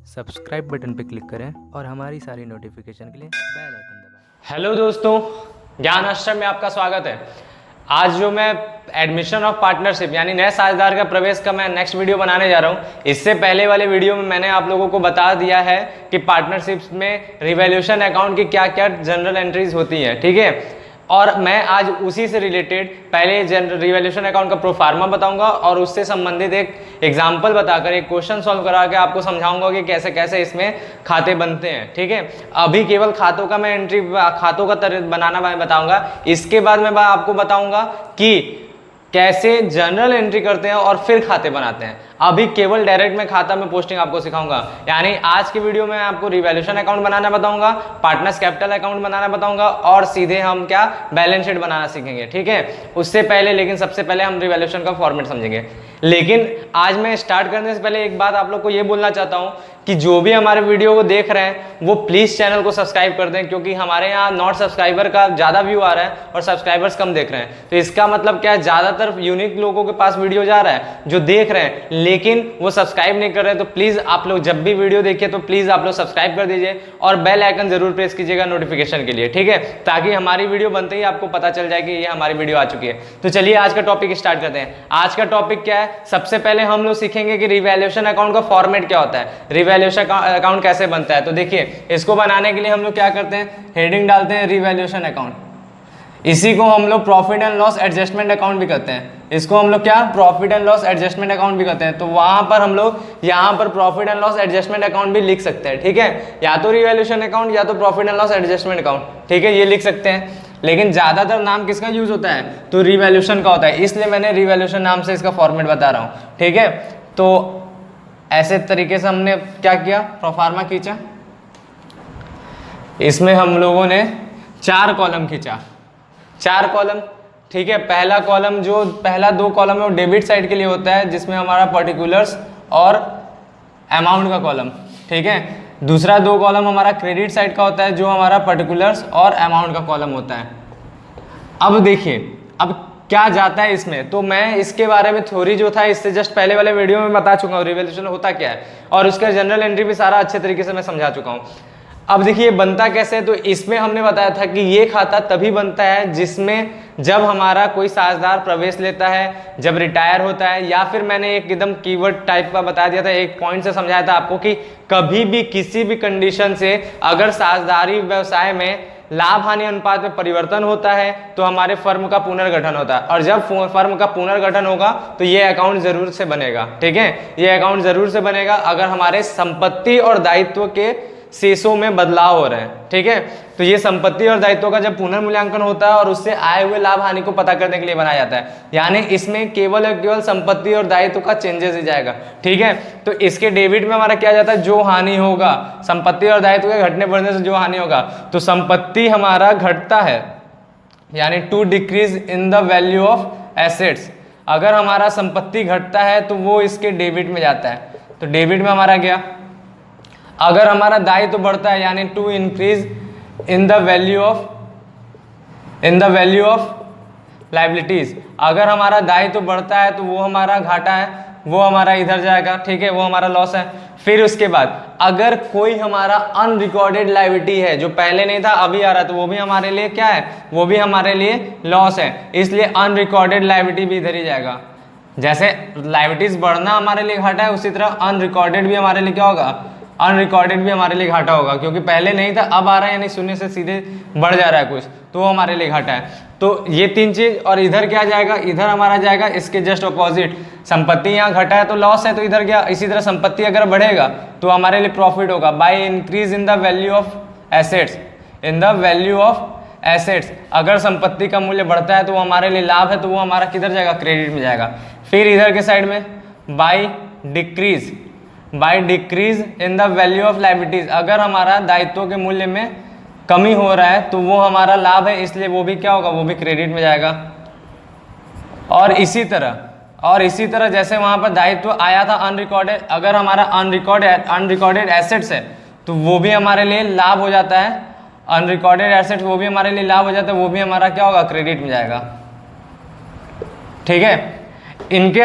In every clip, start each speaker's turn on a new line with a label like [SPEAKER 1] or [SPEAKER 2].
[SPEAKER 1] Subscribe button पर click करें और हमारी सारी नोटिफिकेशन के लिए बेल आइकन दबाएं।
[SPEAKER 2] हेलो दोस्तों, ज्ञान आश्रम में आपका स्वागत है। आज जो मैं एडमिशन ऑफ पार्टनरशिप यानी नए साझेदार का प्रवेश का मैं नेक्स्ट वीडियो बनाने जा रहा हूं। इससे पहले वाले वीडियो में मैंने आप लोगों को बता दिया है कि पार्टनरशिप्स में रिवैल्यूएशन अकाउंट की क्या क्या जनरल एंट्रीज होती हैं, ठीक है। और मैं आज उसी से रिलेटेड पहले जनरल रिवैल्यूएशन अकाउंट का प्रोफार्मा बताऊंगा और उससे संबंधित एक एग्जाम्पल बताकर एक क्वेश्चन सॉल्व करा के आपको समझाऊंगा कि कैसे कैसे इसमें खाते बनते हैं, ठीक है। अभी केवल खातों का मैं एंट्री खातों का बनाना मैं बताऊंगा। इसके बाद मैं आपको बताऊंगा कि कैसे जनरल एंट्री करते हैं और फिर खाते बनाते हैं। अभी केवल डायरेक्ट में खाता में पोस्टिंग आपको सिखाऊंगा। यानी आज की वीडियो में आपको रिवैल्यूएशन अकाउंट बनाना बताऊंगा, पार्टनर्स कैपिटल अकाउंट बनाना बताऊंगा और सीधे हम क्या बैलेंस शीट बनाना सीखेंगे, ठीक है। उससे पहले लेकिन सबसे पहले हम रिवैल्यूएशन का फॉर्मेट समझेंगे। लेकिन आज मैं स्टार्ट करने से पहले एक बात आप लोग को ये बोलना चाहता हूं कि जो भी हमारे वीडियो को देख रहे हैं वो प्लीज चैनल को सब्सक्राइब कर दें, क्योंकि हमारे यहाँ नॉट सब्सक्राइबर का ज्यादा व्यू आ रहा है और सब्सक्राइबर्स कम देख रहे हैं। तो इसका मतलब क्या है, ज्यादातर यूनिक लोगों के पास वीडियो जा रहा है जो देख रहे हैं लेकिन वो सब्सक्राइब नहीं कर रहे हैं। तो प्लीज आप लोग जब भी वीडियो देखिए तो प्लीज आप लोग सब्सक्राइब कर दीजिए और बेल आइकन जरूर प्रेस कीजिएगा नोटिफिकेशन के लिए, ठीक है, ताकि हमारी वीडियो बनते ही आपको पता चल जाए कि ये हमारी वीडियो आ चुकी है। तो चलिए आज का टॉपिक स्टार्ट करते हैं। आज का टॉपिक क्या है, सबसे पहले हम लोग सीखेंगे कि रिवैल्यूएशन अकाउंट का फॉर्मेट क्या होता है, रिवैल्यूएशन अकाउंट कैसे बनता है। तो देखिए, इसको बनाने के लिए हम लोग क्या करते हैं, हेडिंग डालते हैं रिवैल्यूएशन अकाउंट। इसी को हम लोग profit and loss adjustment account भी करते हैं। इसको हम लोग क्या profit and loss adjustment account भी करते हैं। तो वहां पर हम लोग यहाँ पर profit and loss adjustment account भी लिख सकते हैं, ठीक है। या तो रिवैल्यूएशन अकाउंट या तो profit and loss adjustment account, ठीक है, ये लिख सकते हैं। लेकिन ज्यादातर नाम किसका यूज होता है, तो रिवैल्यूएशन का होता है, इसलिए मैंने रिवैल्यूएशन नाम से इसका फॉर्मेट बता रहा हूँ, ठीक है। तो ऐसे तरीके से हमने क्या किया, प्रोफार्मा खींचा। इसमें हम लोगों ने 4 कॉलम खींचा, 4 कॉलम, ठीक है। पहला कॉलम जो पहला 2 कॉलम है वो डेबिट साइड के लिए होता है, जिसमें हमारा पर्टिकुलर्स और अमाउंट का कॉलम, ठीक है। दूसरा 2 कॉलम हमारा क्रेडिट साइड का होता है, जो हमारा पर्टिकुलर्स और अमाउंट का कॉलम होता है। अब देखिए, अब क्या जाता है इसमें, तो मैं इसके बारे में थ्योरी जो था इससे जस्ट पहले वाले वीडियो में बता चुका हूँ रिवैल्यूएशन होता क्या है, और उसका जनरल एंट्री भी सारा अच्छे तरीके से मैं समझा चुका हूँ। अब देखिए बनता कैसे है, तो इसमें हमने बताया था कि ये खाता तभी बनता है जिसमें जब हमारा कोई साझेदार प्रवेश लेता है, जब रिटायर होता है, या फिर मैंने एक एकदम कीवर्ड टाइप का बता दिया था, एक पॉइंट से समझाया था आपको कि कभी भी किसी भी कंडीशन से अगर साझेदारी व्यवसाय में लाभ हानि अनुपात में परिवर्तन होता है तो हमारे फर्म का पुनर्गठन होता है। और जब फर्म का पुनर्गठन होगा तो ये अकाउंट जरूर से बनेगा, ठीक है, ये अकाउंट जरूर से बनेगा अगर हमारे संपत्ति और दायित्व के शेषों में बदलाव हो रहे हैं, ठीक है। तो ये संपत्ति और दायित्व का जब पुनर्मूल्यांकन होता है और उससे आए हुए लाभ हानि को पता करने के लिए बनाया जाता है, यानी इसमें केवल और केवल संपत्ति और दायित्व का चेंजेस ही जाएगा, ठीक है। तो इसके डेबिट में हमारा क्या जाता है, जो हानि होगा संपत्ति और दायित्व के घटने बढ़ने से जो हानि होगा, तो संपत्ति हमारा घटता है, यानी to decrease in the value of assets. अगर हमारा संपत्ति घटता है तो वो इसके डेबिट में जाता है, तो डेबिट में हमारा गया। अगर हमारा दायित्व बढ़ता है, यानी to increase in the value of liabilities, अगर हमारा दायित्व बढ़ता है तो वो हमारा घाटा है, वो हमारा इधर जाएगा, ठीक है, वो हमारा लॉस है। फिर उसके बाद अगर कोई हमारा अनरिकॉर्डेड लायबिलिटी है जो पहले नहीं था अभी आ रहा है, तो वो भी हमारे लिए क्या है, वो भी हमारे लिए लॉस है, इसलिए अनरिकॉर्डेड लायबिलिटी भी इधर ही जाएगा। जैसे लायबिलिटीज बढ़ना हमारे लिए घाटा है, उसी तरह अनरिकॉर्डेड भी हमारे लिए क्या होगा, अनरिकॉर्डेड भी हमारे लिए घाटा होगा, क्योंकि पहले नहीं था अब आ रहा है, यानी शून्य से सीधे बढ़ जा रहा है कुछ, तो वो हमारे लिए घाटा है। तो ये 3 चीज, और इधर क्या जाएगा, इधर हमारा जाएगा इसके जस्ट ऑपोजिट, संपत्ति यहाँ घटा है तो लॉस है, तो इधर क्या, इसी तरह संपत्ति अगर बढ़ेगा तो हमारे लिए प्रॉफिट होगा by increase in the value of assets, in the value of assets. अगर संपत्ति का मूल्य बढ़ता है तो वो हमारे लिए लाभ है, तो वो हमारा किधर जाएगा, क्रेडिट में जाएगा। फिर इधर के साइड में by decrease in the value of liabilities, अगर हमारा दायित्व के मूल्य में कमी हो रहा है तो वो हमारा लाभ है, इसलिए वो भी क्या होगा, वो भी क्रेडिट में जाएगा। और इसी तरह जैसे वहां पर दायित्व आया था अनरिकॉर्डेड, अगर हमारा अनरिकॉर्डेड एसेट्स है तो वो भी हमारे लिए लाभ हो जाता है, अनरिकॉर्डेड एसेट्स वो भी हमारे लिए लाभ हो जाता है, वो भी हमारा क्या होगा, क्रेडिट में जाएगा, ठीक है। इनके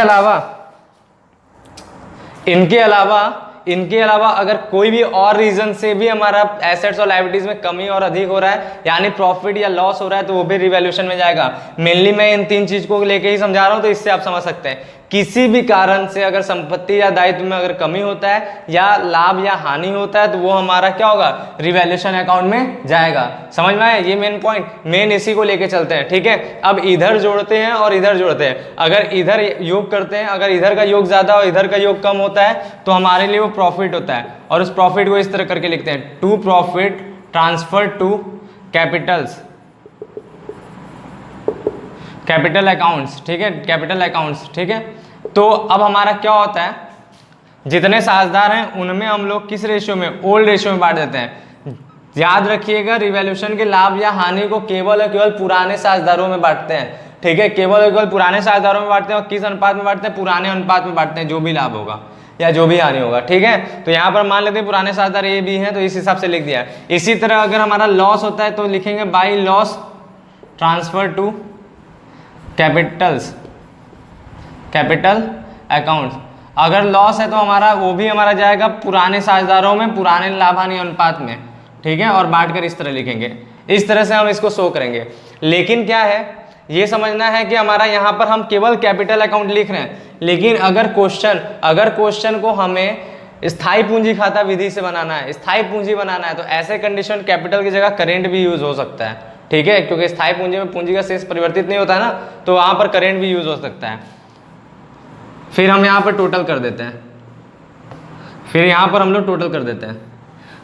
[SPEAKER 2] अलावा इनके अलावा अगर कोई भी और रीजन से भी हमारा एसेट्स और लायबिलिटीज में कमी और अधिक हो रहा है, यानी प्रॉफिट या लॉस हो रहा है, तो वो भी रिवैल्यूएशन में जाएगा। मेनली मैं इन 3 चीज को लेके ही समझा रहा हूं, तो इससे आप समझ सकते हैं किसी भी कारण से अगर संपत्ति या दायित्व में अगर कमी होता है या लाभ या हानि होता है, तो वो हमारा क्या होगा, रिवैल्यूएशन अकाउंट में जाएगा। समझ में आया ये मेन पॉइंट, मेन इसी को लेके चलते हैं, ठीक है। अब इधर जोड़ते हैं और इधर जोड़ते हैं, अगर इधर योग करते हैं, अगर इधर का योग ज्यादा और इधर का योग कम होता है तो हमारे लिए वो प्रॉफिट होता है, और उस प्रॉफिट को इस तरह करके लिखते हैं, to profit transfer to capital accounts, ठीक है, कैपिटल अकाउंट्स, ठीक है। तो अब हमारा क्या होता है, जितने साझेदार हैं उनमें हम लोग किस रेशियो में, ओल्ड रेशियो में बांट देते हैं। याद रखिएगा, रिवैल्यूएशन के लाभ या हानि को केवल और केवल पुराने साझेदारों में बांटते हैं, ठीक है, केवल और केवल पुराने साझेदारों में बांटते हैं। और किस अनुपात में बांटते हैं, पुराने अनुपात में बांटते हैं, जो भी लाभ होगा या जो भी हानि होगा, ठीक है। तो यहाँ पर मान लेते हैं पुराने साझेदार ए बी हैं, तो इस हिसाब से लिख दिया। इसी तरह अगर हमारा लॉस होता है तो लिखेंगे by loss transfer to capital account. अगर लॉस है तो हमारा वो भी हमारा जाएगा पुराने साझेदारों में, पुराने लाभ हानि अनुपात में, ठीक है, और बांटकर इस तरह लिखेंगे। इस तरह से हम इसको शो करेंगे। लेकिन क्या है, ये समझना है कि हमारा यहाँ पर हम केवल कैपिटल अकाउंट लिख रहे हैं, लेकिन अगर क्वेश्चन को हमें स्थायी पूंजी खाता विधि से बनाना है, स्थायी पूंजी बनाना है, तो ऐसे कंडीशन कैपिटल की जगह करेंट भी यूज हो सकता है, ठीक है, क्योंकि स्थायी पूंजी में पूंजी का शेष परिवर्तित नहीं होता है ना, तो वहां पर करेंट भी यूज हो सकता है। फिर हम यहाँ पर टोटल कर देते हैं, फिर यहाँ पर हम लोग टोटल कर देते हैं।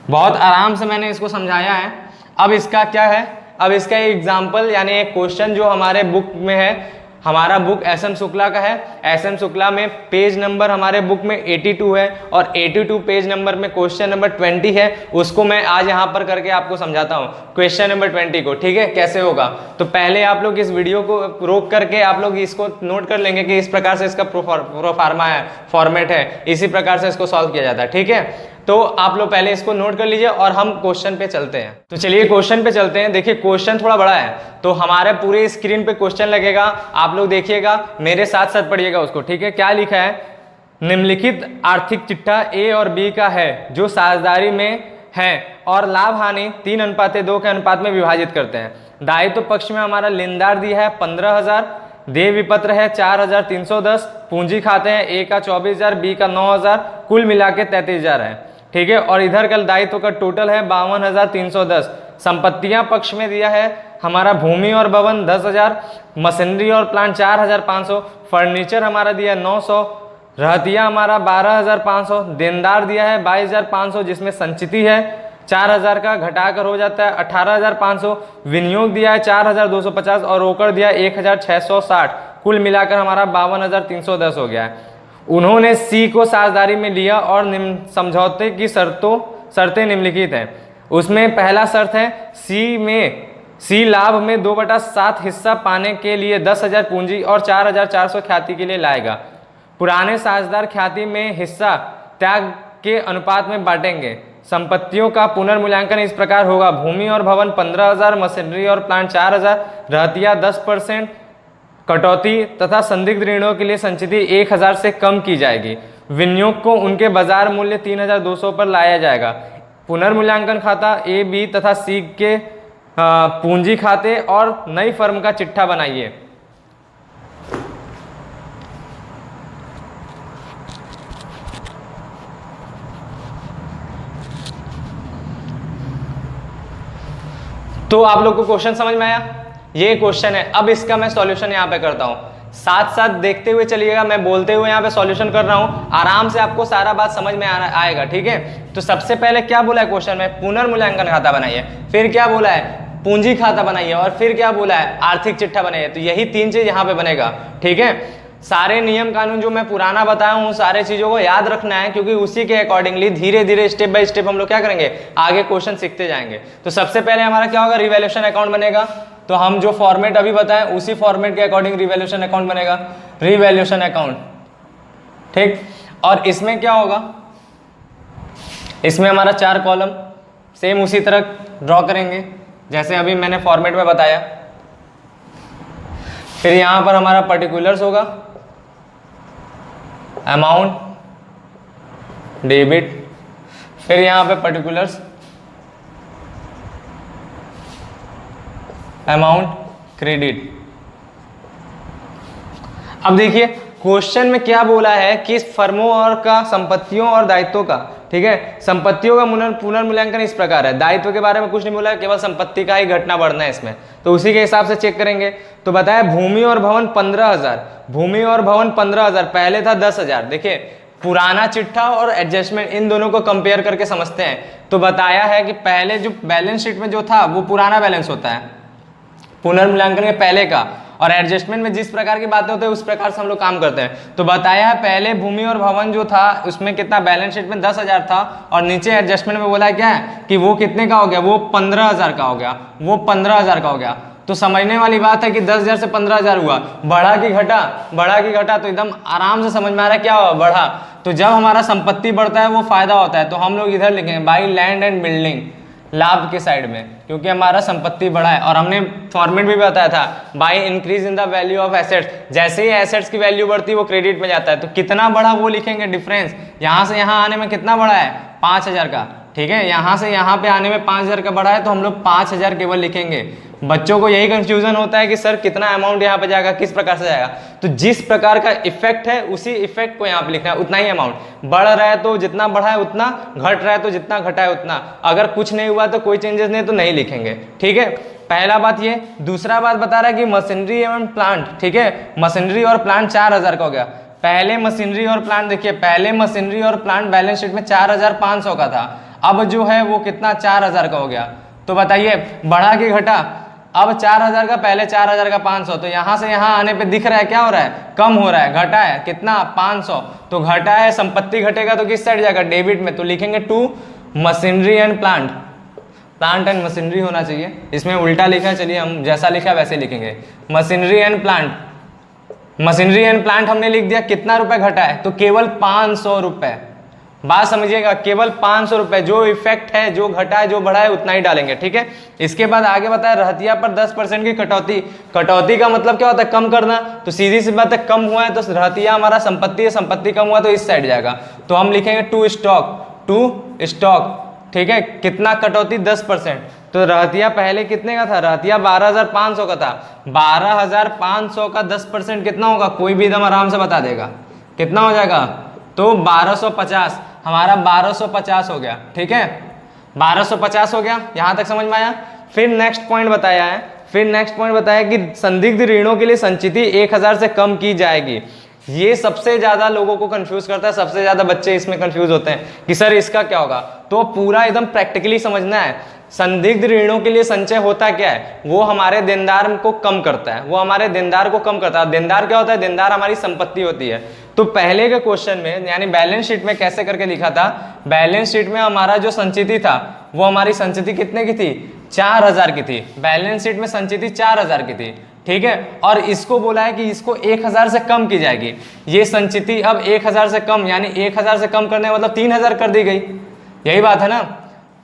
[SPEAKER 2] बहुत आराम से मैंने इसको समझाया है। अब इसका क्या है, अब इसका एग्जाम्पल यानी एक क्वेश्चन जो हमारे बुक में है, हमारा बुक एस.एम. शुक्ला का है। एस.एम. शुक्ला में पेज नंबर हमारे बुक में 82 है, और 82 पेज नंबर में क्वेश्चन नंबर 20 है। उसको मैं आज यहाँ पर करके आपको समझाता हूँ, क्वेश्चन नंबर 20 को, ठीक है, कैसे होगा। तो पहले आप लोग इस वीडियो को रोक करके आप लोग इसको नोट कर लेंगे कि इस प्रकार से इसका प्रोफार्मा है, फॉर्मेट है, इसी प्रकार से इसको सॉल्व किया जाता है, ठीक है। तो आप लोग पहले इसको नोट कर लीजिए और हम क्वेश्चन पे चलते हैं। तो चलिए क्वेश्चन पे चलते हैं। देखिए क्वेश्चन थोड़ा बड़ा है, तो हमारे पूरे स्क्रीन पे क्वेश्चन लगेगा, आप लोग देखिएगा, मेरे साथ साथ पढ़िएगा उसको, ठीक है। क्या लिखा है, निम्नलिखित आर्थिक चिट्ठा ए और बी का है जो साझेदारी में है और लाभ हानि 3:2 के अनुपात में विभाजित करते हैं। दायित्व पक्ष में हमारा लेनदार दिया है 15,000, देय विपत्र है 4,310, पूंजी खाते हैं ए का 24,000, बी का 9,000, कुल मिला के 33,000 है, ठीक है। और इधर का दायित्व का टोटल है 52,310। संपत्तियां पक्ष में दिया है हमारा भूमि और भवन 10,000, मशीनरी और प्लांट 4,500, फर्नीचर हमारा दिया है 900, रहतिया हमारा 12,500, देनदार दिया है 22,500 जिसमें संचिति है 4,000 का, घटाकर हो जाता है 18,500, विनियोग दिया है 4,250 और रोकड़ दिया 1,660, कुल मिलाकर हमारा 52,310 हो गया है। उन्होंने सी को साझेदारी में लिया और समझौते की शर्तें निम्नलिखित हैं। उसमें पहला शर्त है सी लाभ में 2/7 हिस्सा पाने के लिए 10,000 पूंजी और 4,400 ख्याति के लिए लाएगा। पुराने साझेदार ख्याति में हिस्सा त्याग के अनुपात में बांटेंगे। संपत्तियों का पुनर्मूल्यांकन इस प्रकार होगा, भूमि और भवन 15,000, मशीनरी और प्लांट 4,000, रहतिया 10% कटौती तथा संदिग्ध ऋणों के लिए संचिति 1,000 से कम की जाएगी। विनियोग को उनके बाजार मूल्य 3,200 पर लाया जाएगा। पुनर्मूल्यांकन खाता ए, बी तथा सी के पूंजी खाते और नई फर्म का चिट्ठा बनाइए। तो आप लोग को क्वेश्चन समझ में आया, ये क्वेश्चन है। अब इसका मैं सॉल्यूशन यहाँ पे करता हूँ, साथ साथ देखते हुए चलिएगा, मैं बोलते हुए यहाँ पे सॉल्यूशन कर रहा हूँ, आराम से आपको सारा बात समझ में आएगा, ठीक है। तो सबसे पहले क्या बोला है क्वेश्चन में, पुनर्मूल्यांकन खाता बनाइए, फिर क्या बोला है पूंजी खाता बनाइए, और फिर क्या बोला है आर्थिक चिट्ठा बनाइए। तो यही 3 चीज यहाँ पे बनेगा, ठीक है। सारे नियम कानून जो मैं पुराना बताया हूँ सारे चीजों को याद रखना है, क्योंकि उसी के अकॉर्डिंगली धीरे धीरे स्टेप बाय स्टेप हम लोग क्या करेंगे, आगे क्वेश्चन सीखते जाएंगे। तो सबसे पहले हमारा क्या होगा, रिवैल्यूएशन अकाउंट बनेगा। तो हम जो फॉर्मेट अभी बताएं उसी फॉर्मेट के अकॉर्डिंग रिवैल्यूएशन अकाउंट बनेगा, रिवैल्यूएशन अकाउंट, ठीक। और इसमें क्या होगा, इसमें हमारा 4 कॉलम सेम उसी तरह ड्रॉ करेंगे जैसे अभी मैंने फॉर्मेट में बताया। फिर यहां पर हमारा पर्टिकुलर्स होगा, अमाउंट, डेबिट, फिर यहाँ पे पर्टिकुलर्स अमाउंट क्रेडिट। अब देखिए क्वेश्चन में क्या बोला है कि फर्मों और का संपत्तियों और दायित्वों का, ठीक है, संपत्तियों का पुनर्मूल्यांकन इस प्रकार है। दायित्व के बारे में कुछ नहीं बोला है, केवल संपत्ति का ही घटना बढ़ना है इसमें, तो उसी के हिसाब से चेक करेंगे। तो बताया भूमि और भवन 15,000, भूमि और भवन 15,000, पहले था 10,000। देखिए पुराना चिट्ठा और एडजस्टमेंट इन दोनों को कंपेयर करके समझते हैं। तो बताया है कि पहले जो बैलेंस शीट में जो था वो पुराना बैलेंस होता है पुनर्मूल्यांकन के पहले का, और एडजस्टमेंट में जिस प्रकार की बातें होती है उस प्रकार से हम लोग काम करते हैं। तो बताया है पहले भूमि और भवन जो था उसमें कितना, बैलेंस शीट में 10,000 था, और नीचे एडजस्टमेंट में बोला है क्या है कि वो कितने का हो गया, वो 15,000 का हो गया, वो 15,000 का हो गया। तो समझने वाली बात है कि 10,000 से 15,000 हुआ, बढ़ा कि घटा, बढ़ा कि घटा, तो एकदम आराम से समझ में आ रहा है क्या हुआ, बढ़ा। तो जब हमारा संपत्ति बढ़ता है वो फायदा होता है, तो हम लोग इधर लिखेंगे बाई लैंड एंड बिल्डिंग, लाभ के साइड में, क्योंकि हमारा संपत्ति बढ़ा है। और हमने फॉर्मेट भी बताया था by increase in the value of assets, जैसे ही एसेट्स की वैल्यू बढ़ती है वो क्रेडिट में जाता है। तो कितना बढ़ा वो लिखेंगे, डिफरेंस यहाँ से यहाँ आने में कितना बढ़ा है, 5,000 का, ठीक है, यहाँ से यहाँ पे आने में 5,000 का बढ़ा है, तो हम लोग 5,000 केवल लिखेंगे। बच्चों को यही कंफ्यूजन होता है कि सर कितना अमाउंट यहाँ पे जाएगा, किस प्रकार से जाएगा। तो जिस प्रकार का इफेक्ट है उसी इफेक्ट को यहाँ पे लिखना है, उतना ही अमाउंट। बढ़ रहा है तो जितना बढ़ा है उतना, घट रहा है तो जितना घटा है उतना। अगर कुछ नहीं हुआ तो कोई चेंजेस नहीं तो नहीं लिखेंगे, ठीक है। पहला बात ये। दूसरा बात बता रहा है कि मशीनरी एवं प्लांट, ठीक है, मशीनरी और प्लांट 4,000 का हो गया। पहले मशीनरी और प्लांट, देखिए पहले मशीनरी और प्लांट बैलेंस शीट में 4,500 का था, अब जो है वो कितना, 4,000 का हो गया। तो बताइए बढ़ा कि घटा, अब 4,000 का, पहले 4,000 का 500, तो यहाँ से यहाँ आने पे दिख रहा है क्या हो रहा है, कम हो रहा है, घटा है कितना, 500। तो घटा है, संपत्ति घटेगा तो किस साइड जाएगा, डेबिट में। तो लिखेंगे to machinery and plant, plant and machinery होना चाहिए, इसमें उल्टा लिखा है, चलिए हम जैसा लिखा है वैसे लिखेंगे, machinery and plant. Machinery and plant हमने लिख दिया, कितना रुपए घटा है, तो केवल 500 रुपए। बात समझिएगा, केवल 500 रुपए, जो इफेक्ट है, जो घटा है, जो बढ़ा है उतना ही डालेंगे, ठीक है। इसके बाद आगे बताया रहतिया पर 10% की कटौती। कटौती का मतलब क्या होता है, कम करना। तो सीधी सी बात है, कम हुआ है तो रहतिया हमारा संपत्ति है, संपत्ति कम हुआ तो इस साइड जाएगा। तो हम लिखेंगे टू स्टॉक, टू स्टॉक, ठीक है। कितना कटौती, 10%। तो रहतिया पहले कितने का था, रहतिया 12,500 का था, 12,500 का 10% कितना होगा, कोई भी एकदम आराम से बता देगा, कितना हो जाएगा, तो 1250, हमारा 1250 हो गया, ठीक है, 1250 हो गया। यहां तक समझ में आया। फिर नेक्स्ट पॉइंट बताया है, फिर नेक्स्ट पॉइंट बताया कि संदिग्ध ऋणों के लिए संचिति 1,000 से कम की जाएगी। ये सबसे ज्यादा लोगों को कंफ्यूज करता है, सबसे ज्यादा बच्चे इसमें कंफ्यूज होते हैं कि सर इसका क्या होगा। तो पूरा एकदम प्रैक्टिकली समझना है। संदिग्ध ऋणों के लिए संचय होता क्या है, वो हमारे देनदार को कम करता है, वो हमारे देनदार को कम करता है। देनदार क्या होता है, देनदार हमारी संपत्ति होती है। तो पहले के क्वेश्चन में यानी बैलेंस शीट में कैसे करके लिखा था, बैलेंस शीट में हमारा जो संचिति था वो हमारी संचिति कितने की थी, 4,000 की थी। बैलेंस शीट में संचिति 4,000 की थी, ठीक है। और इसको बोला है कि इसको 1,000 से कम की जाएगी। ये संचिति अब 1,000 से कम, यानी 1,000 से कम करने मतलब 3,000 कर दी गई। यही बात है ना,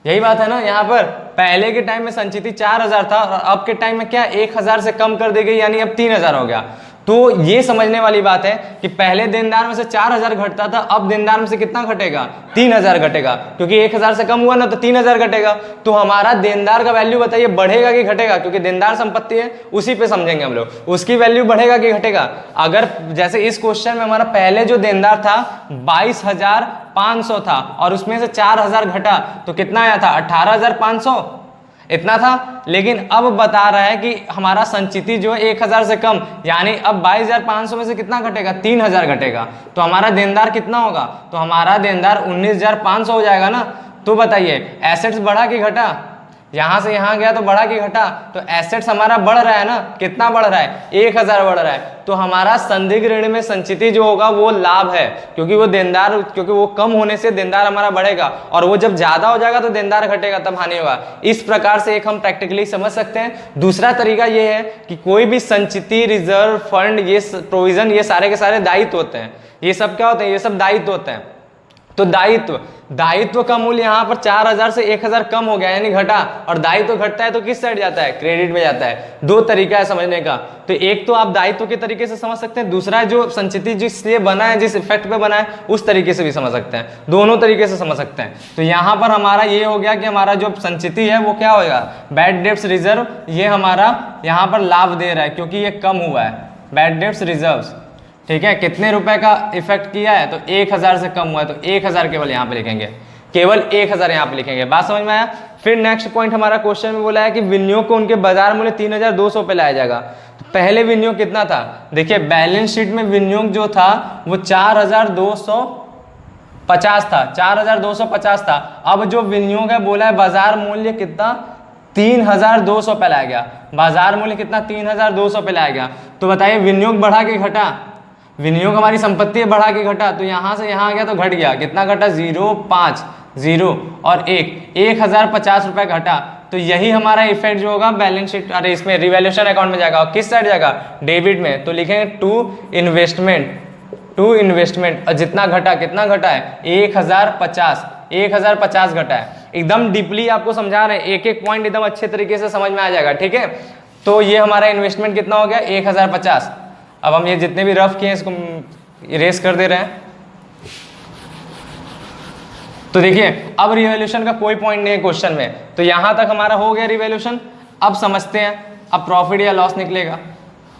[SPEAKER 2] यही बात है ना। यहाँ पर पहले के टाइम में संचिति 4,000 था और अब के टाइम में क्या 1,000 से कम कर दी गई, यानी अब 3,000 हो गया। तो ये समझने वाली बात है कि पहले देनदार में से 4,000 घटता था, अब देनदार में से कितना घटेगा, 3,000 घटेगा, क्योंकि 1,000 से कम हुआ ना तो 3,000 घटेगा। तो हमारा देनदार का वैल्यू बताइए बढ़ेगा कि घटेगा, क्योंकि देनदार संपत्ति है उसी पे समझेंगे हम लोग, उसकी वैल्यू बढ़ेगा कि घटेगा। अगर जैसे इस क्वेश्चन में हमारा पहले जो देनदार था 22,500 था और उसमें से 4,000 घटा तो कितना आया था, 18,500 इतना था। लेकिन अब बता रहा है कि हमारा संचिति जो है 1,000 से कम, यानी अब 22,500 में से कितना घटेगा, 3,000 घटेगा। तो हमारा देनदार कितना होगा, तो हमारा देनदार 19,500 हो जाएगा ना। तो बताइए एसेट्स बढ़ा कि घटा, यहां से यहां गया तो बढ़ा कि घटा, तो एसेट्स हमारा बढ़ रहा है ना, कितना बढ़ रहा है, 1,000 बढ़ रहा है। तो हमारा संदिग्ध ऋण में संचिति जो होगा वो लाभ है, क्योंकि वो देनदार, क्योंकि वो कम होने से देनदार हमारा बढ़ेगा, और वो जब ज्यादा हो जाएगा तो देनदार घटेगा, तब हानि होगा। इस प्रकार से एक हम प्रैक्टिकली समझ सकते हैं। दूसरा तरीका ये है कि कोई भी संचिति, रिजर्व फंड, ये प्रोविजन, ये सारे के सारे दायित्व होते हैं। ये सब क्या होते हैं, ये सब दायित्व होते हैं। तो दायित्व का मूल्य यहाँ पर 4000 से 1000 कम हो गया यानी घटा, और दायित्व घटता है तो किस साइड जाता है, क्रेडिट में जाता है। दो तरीका है समझने का, तो एक तो आप दायित्व के तरीके से समझ सकते हैं, दूसरा जो संचिति जिस लिए बना है, जिस इफेक्ट पे बना है उस तरीके से भी समझ सकते हैं, दोनों तरीके से समझ सकते हैं। तो यहाँ पर हमारा ये हो गया कि हमारा जो संचिति है वो क्या होगा, बैड डेब्ट्स रिजर्व, ये हमारा यहाँ पर लाभ दे रहा है क्योंकि ये कम हुआ है, बैड डेब्ट्स रिजर्व्स, ठीक है। कितने रुपए का इफेक्ट किया है, तो 1000 से कम हुआ है, तो 1000 केवल यहाँ पे लिखेंगे, केवल 1000 यहाँ पे लिखेंगे। बात समझ में आया। फिर नेक्स्ट पॉइंट हमारा क्वेश्चन में बोला है कि विनियोग को उनके बाजार मूल्य 3200 पे लाया जाएगा। तो पहले विनियोग कितना था, देखिए बैलेंस शीट में विनियोग जो था वो 4250 था, 4250 था। अब जो विनियोग है बोला है बाजार मूल्य कितना, 3200 पे लाया गया, बाजार मूल्य कितना 3200 पे लाया गया। तो बताइए विनियोग बढ़ा के घटा, विनियोग हमारी संपत्ति है, बढ़ा के घटा, तो यहां से यहां आ गया तो घट गया, कितना घटा 0.5 0 और 1050 रुपए घटा। तो यही हमारा इफेक्ट जो होगा बैलेंस शीट, अरे इसमें रिवैल्यूएशन अकाउंट में जाएगा, और किस साइड जाएगा, डेबिट में। तो लिखेंगे टू इन्वेस्टमेंट, और जितना घटा, कितना घटा है 1050 घटा है। एकदम डीपली आपको समझा रहे हैं, एक एक पॉइंट एकदम अच्छे तरीके से समझ में आ जाएगा, ठीक है। तो ये हमारा इन्वेस्टमेंट कितना हो गया 1050। अब हम ये जितने भी रफ किए हैं इसको इरेज कर दे रहे हैं। तो देखिए अब रिवैल्यूएशन का कोई पॉइंट नहीं है क्वेश्चन में, तो यहां तक हमारा हो गया रिवैल्यूएशन। अब समझते हैं, अब प्रॉफिट या लॉस निकलेगा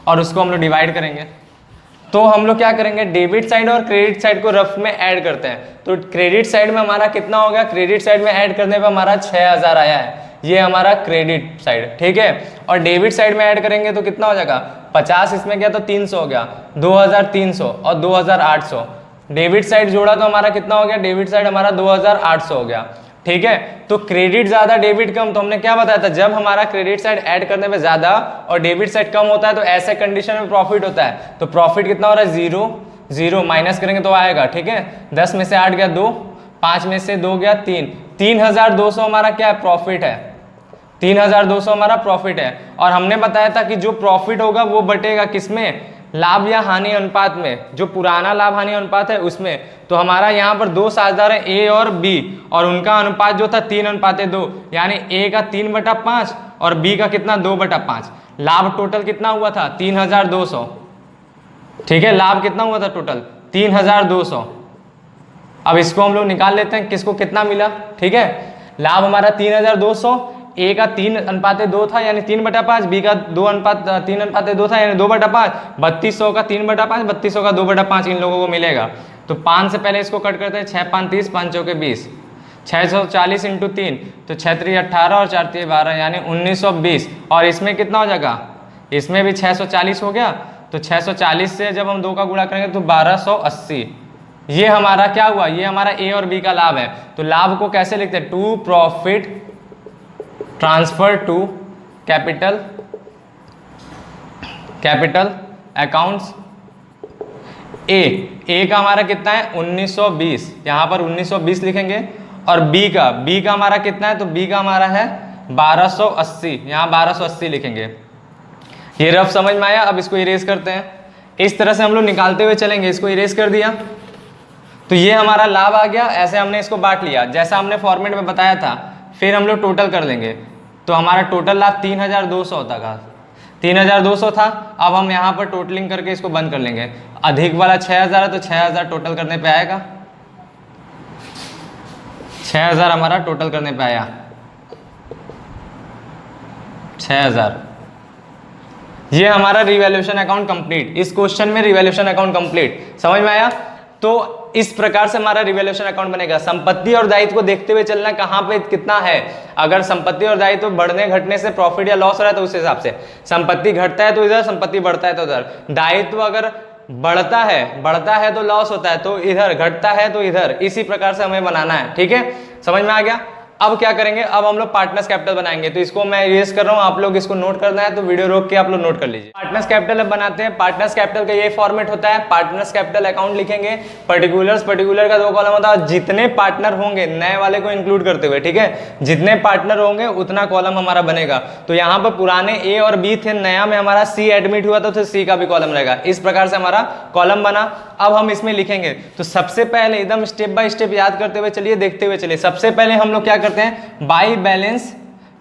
[SPEAKER 2] और उसको हम लोग डिवाइड करेंगे। तो हम लोग क्या करेंगे, डेबिट साइड और क्रेडिट साइड को रफ में ऐड करते हैं। तो क्रेडिट साइड में हमारा कितना हो गया, क्रेडिट साइड में ऐड करने पर हमारा 6000 आया है, ये हमारा क्रेडिट साइड, ठीक है। और डेबिट साइड में ऐड करेंगे तो कितना हो जाएगा, 50 इसमें गया तो 300 हो गया, 2300 और 2800। डेबिट साइड जोड़ा तो हमारा कितना हो गया, डेबिट साइड हमारा 2800 हो गया, ठीक है। तो क्रेडिट ज्यादा डेबिट कम, तो हमने क्या बताया था, जब हमारा क्रेडिट साइड ऐड करने में ज्यादा और डेबिट साइड कम होता है तो ऐसे कंडीशन में प्रॉफिट होता है। तो प्रॉफिट कितना हो रहा है 0 माइनस करेंगे तो आएगा, ठीक है। 10 में से 8 गया 2, 5 में से 2 गया 3, 3200 हमारा क्या है, प्रॉफिट है, 3200 हमारा प्रॉफिट है। और हमने बताया था कि जो प्रॉफिट होगा वो बटेगा किसमें, लाभ या हानि अनुपात में, जो पुराना लाभ हानि अनुपात है उसमें। तो हमारा यहाँ पर दो साझेदार है ए और बी, और उनका अनुपात जो था 3:2, यानी ए का 3/5 और बी का कितना 2/5। लाभ टोटल कितना हुआ था 3200, ठीक है। लाभ कितना हुआ था टोटल 3200। अब इसको हम लोग निकाल लेते हैं, किसको कितना मिला, ठीक है। लाभ हमारा 3200, ए का 3:2 था यानी 3/5, बी का 3:2 था यानी 2/5, 3200 का 3/5, 3200 का 2/5 इन लोगों को मिलेगा। तो 5 से पहले इसको कट करते हैं, 6 5 30, 5 चौके 20, 640 × 3, तो 6 3 18 और 4 3 12 यानी 1920। और इसमें कितना हो जाएगा, इसमें भी 640 हो गया, तो 640 से जब हम 2 का गुणा करेंगे तो 1280। ये हमारा क्या हुआ, ये हमारा ए और बी का लाभ है। तो लाभ को कैसे लिखते हैं, to profit transfer to capital accounts A का हमारा कितना है 1920, यहां पर 1920 लिखेंगे। और बी का हमारा कितना है, तो बी का हमारा है 1280, यहां 1280 लिखेंगे। ये रफ समझ में आया। अब इसको इरेज करते हैं, इस तरह से हम लोग निकालते हुए चलेंगे। इसको इरेज कर दिया तो ये हमारा लाभ आ गया, ऐसे हमने इसको बांट लिया जैसा हमने फॉर्मेट में बताया था। फिर हम लोग टोटल कर लेंगे, तो हमारा टोटल लाभ 3200 होता था, 3200 था। अब हम यहाँ पर टोटलिंग करके इसको बंद कर लेंगे। अधिक वाला 6000 है तो 6000 टोटल करने पे आएगा, 6000 हमारा टोटल करने पे आया, 6000। ये हमारा रिवैल्यूएशन अकाउंट कंप्लीट। इस क्वेश्चन में रिवैल्यूएशन अकाउंट कंप्लीट समझ में आया। तो इस प्रकार से हमारा रिवैल्यूएशन अकाउंट बनेगा। संपत्ति और दायित्व को देखते हुए चलना, कहाँ पे कितना है। अगर संपत्ति और दायित्व बढ़ने घटने से प्रॉफिट या लॉस हो रहा है तो उस हिसाब से संपत्ति घटता है तो इधर, संपत्ति बढ़ता है तो उधर। दायित्व अगर बढ़ता है तो लॉस होता है, तो इधर घटता है तो इधर। इसी प्रकार से हमें बनाना है, ठीक है, समझ में आ गया। अब क्या करेंगे, अब हम लोग पार्टनर्स कैपिटल बनाएंगे। तो इसको मैं इरेज कर रहा हूँ, आप लोग इसको नोट करना है तो वीडियो रोक के आप लोग नोट कर लीजिए। पार्टनर्स कैपिटल अब बनाते हैं। पार्टनर्स कैपिटल का ये फॉर्मेट होता है, पार्टनर्स कैपिटल अकाउंट लिखेंगे, पर्टिकुलर्स, पर्टिकुलर का 2 कॉलम होता है, जितने पार्टनर होंगे नए वाले को इंक्लूड करते हुए, ठीक है, जितने पार्टनर होंगे उतना कॉलम हमारा बनेगा। तो यहाँ पर पुराने ए और बी थे, नया में हमारा सी एडमिट हुआ तो सी का भी कॉलम रहेगा। इस प्रकार से हमारा कॉलम बना। अब हम इसमें लिखेंगे, तो सबसे पहले एकदम स्टेप बाय स्टेप याद करते हुए चलिए, देखते हुए चलिए। सबसे पहले हम लोग क्या करते हैं,